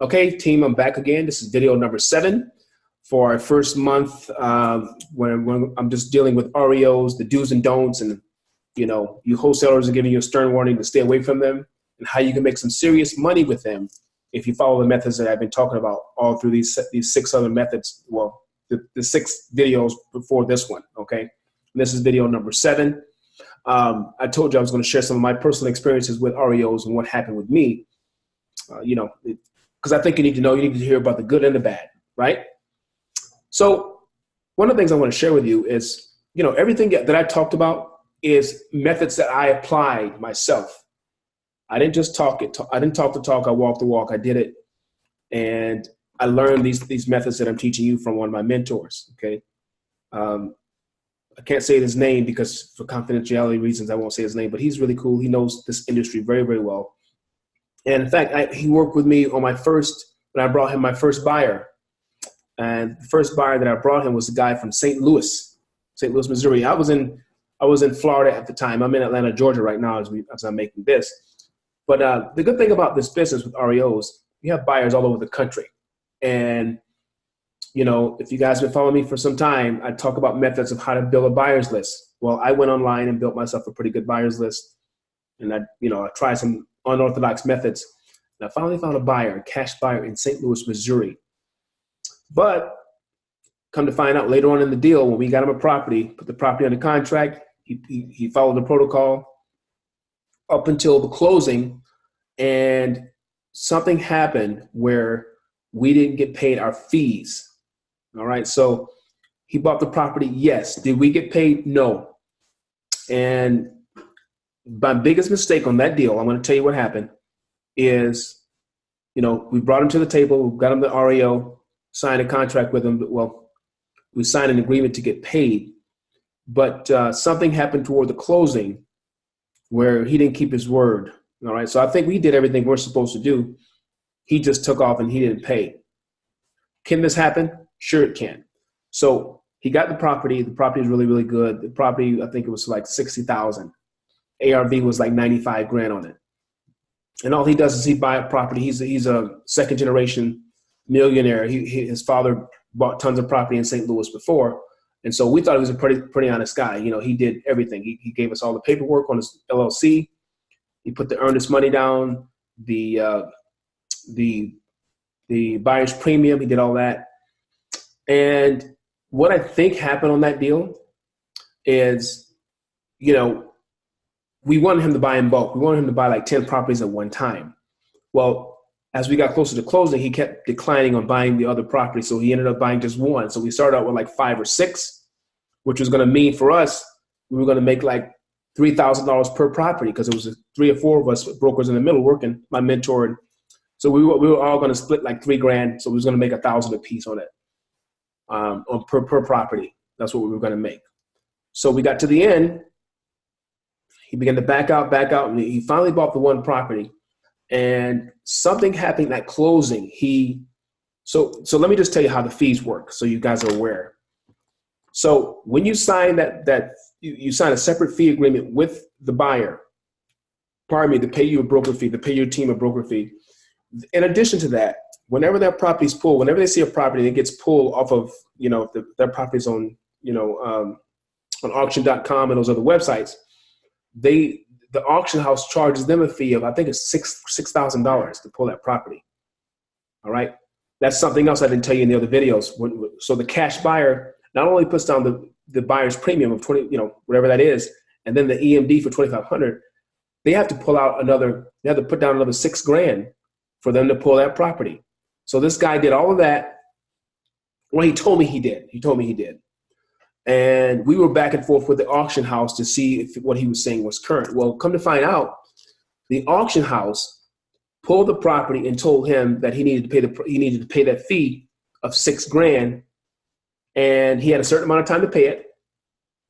Okay, team, I'm back again. This is video number 7 for our first month when I'm just dealing with REOs, the do's and don'ts, and you wholesalers are giving you a stern warning to stay away from them and how you can make some serious money with them if you follow the methods that I've been talking about all through these 6 other methods. Well, the 6 videos before this one, okay? And this is video number 7. I told you I was going to share some of my personal experiences with REOs and what happened with me, because I think you need to hear about the good and the bad, right? So one of the things I want to share with you is, everything that I talked about is methods that I applied myself. I didn't just talk it. I didn't talk the talk. I walked the walk. I did it. And I learned these methods that I'm teaching you from one of my mentors, okay? I can't say his name because for confidentiality reasons, I won't say his name, but he's really cool. He knows this industry very, very well. And in fact, he worked with me on when I brought him my first buyer. And the first buyer that I brought him was a guy from St. Louis, Missouri. I was in Florida at the time. I'm in Atlanta, Georgia right now as I'm making this. But the good thing about this business with REOs, you have buyers all over the country. And if you guys have been following me for some time, I talk about methods of how to build a buyer's list. Well, I went online and built myself a pretty good buyer's list. And I tried some unorthodox methods. And I finally found a cash buyer in St. Louis, Missouri. But come to find out later on in the deal, when we got him a property, put the property under contract, he followed the protocol up until the closing, and something happened where we didn't get paid our fees. All right, so he bought the property, yes. Did we get paid? No. And my biggest mistake on that deal, I'm going to tell you what happened, is, we brought him to the table, we got him the REO, signed a contract with him. Well, we signed an agreement to get paid, but something happened toward the closing where he didn't keep his word. All right, so I think we did everything we're supposed to do. He just took off and he didn't pay. Can this happen? Sure, it can. So he got the property. The property is really, really good. The property, I think it was like $60,000. ARV was like 95 grand on it. And all he does is he buy a property. He's a second generation millionaire. His father bought tons of property in St. Louis before. And so we thought he was a pretty honest guy. He did everything. He gave us all the paperwork on his LLC. He put the earnest money down, the buyer's premium. He did all that. And what I think happened on that deal is, we wanted him to buy in bulk. We wanted him to buy like 10 properties at one time. Well, as we got closer to closing, he kept declining on buying the other property. So he ended up buying just one. So we started out with like 5 or 6, which was going to mean for us, we were going to make like $3,000 per property because it was 3 or 4 of us brokers in the middle working, my mentor. And so we were all going to split like $3 grand. So we was going to make $1,000 a piece on it, on per property. That's what we were going to make. So we got to the end. He began to back out, and he finally bought the one property. And something happened at closing. So let me just tell you how the fees work so you guys are aware. So when you sign you sign a separate fee agreement with the buyer, to pay you a broker fee, to pay your team a broker fee. In addition to that, whenever that property's pulled, whenever they see a property that gets pulled off of, their property's on, on auction.com and those other websites, the auction house charges them a fee of, I think it's $6,000 to pull that property. All right. That's something else I didn't tell you in the other videos. So the cash buyer not only puts down the buyer's premium of 20, whatever that is, and then the EMD for $2,500, they have to put down another $6 grand for them to pull that property. So this guy did all of that. Well, he told me he did. And we were back and forth with the auction house to see if what he was saying was current. Well, come to find out, the auction house pulled the property and told him that he needed to pay that fee of $6 grand, and he had a certain amount of time to pay it.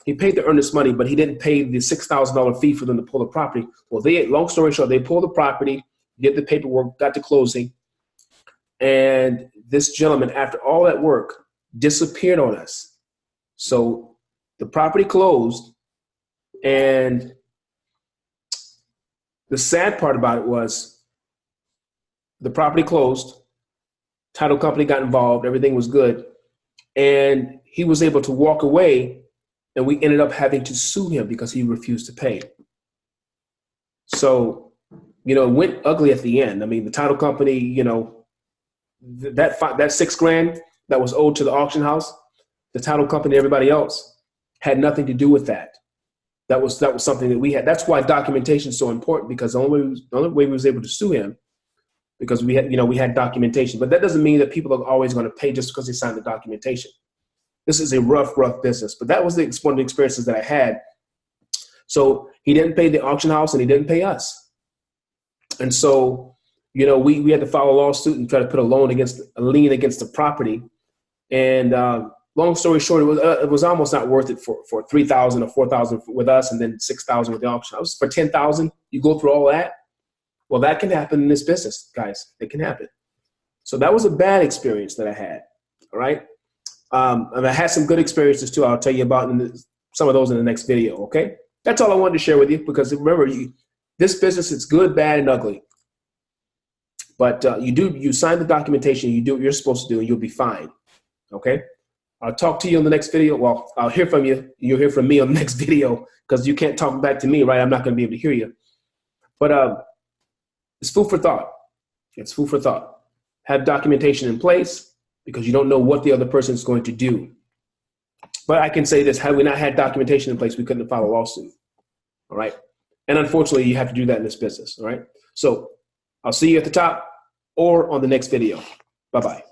He paid the earnest money, but he didn't pay the $6,000 fee for them to pull the property. Well, long story short, they pulled the property, did the paperwork, got to closing, and this gentleman, after all that work, disappeared on us. So the property closed, and the sad part about it was the property closed. Title company got involved. Everything was good. And he was able to walk away, and we ended up having to sue him because he refused to pay. So, you know, it went ugly at the end. I mean, the title company, you know, that $6,000 that was owed to the auction house, the title company, everybody else had nothing to do with that. That was something that we had. That's why documentation is so important, because the only way we was able to sue him, because we had documentation. But that doesn't mean that people are always going to pay just because they signed the documentation. This is a rough business. But that was one of the experiences that I had. So he didn't pay the auction house, and he didn't pay us. And so, you know, we had to file a lawsuit and try to put a lien against the property. And long story short, it was almost not worth it for $3,000 or $4,000 with us, and then $6,000 with the auction house. For $10,000, you go through all that. Well, that can happen in this business, guys. It can happen. So that was a bad experience that I had. All right. And I had some good experiences too. I'll tell you about some of those in the next video. Okay. That's all I wanted to share with you, because remember, this business, it's good, bad, and ugly. But you sign the documentation, you do what you're supposed to do, and you'll be fine. Okay. I'll talk to you in the next video. Well, I'll hear from you. You'll hear from me on the next video, because you can't talk back to me, right? I'm not going to be able to hear you. But it's food for thought. It's food for thought. Have documentation in place, because you don't know what the other person is going to do. But I can say this: had we not had documentation in place, we couldn't have filed a lawsuit. All right. And unfortunately, you have to do that in this business. All right. So I'll see you at the top or on the next video. Bye-bye.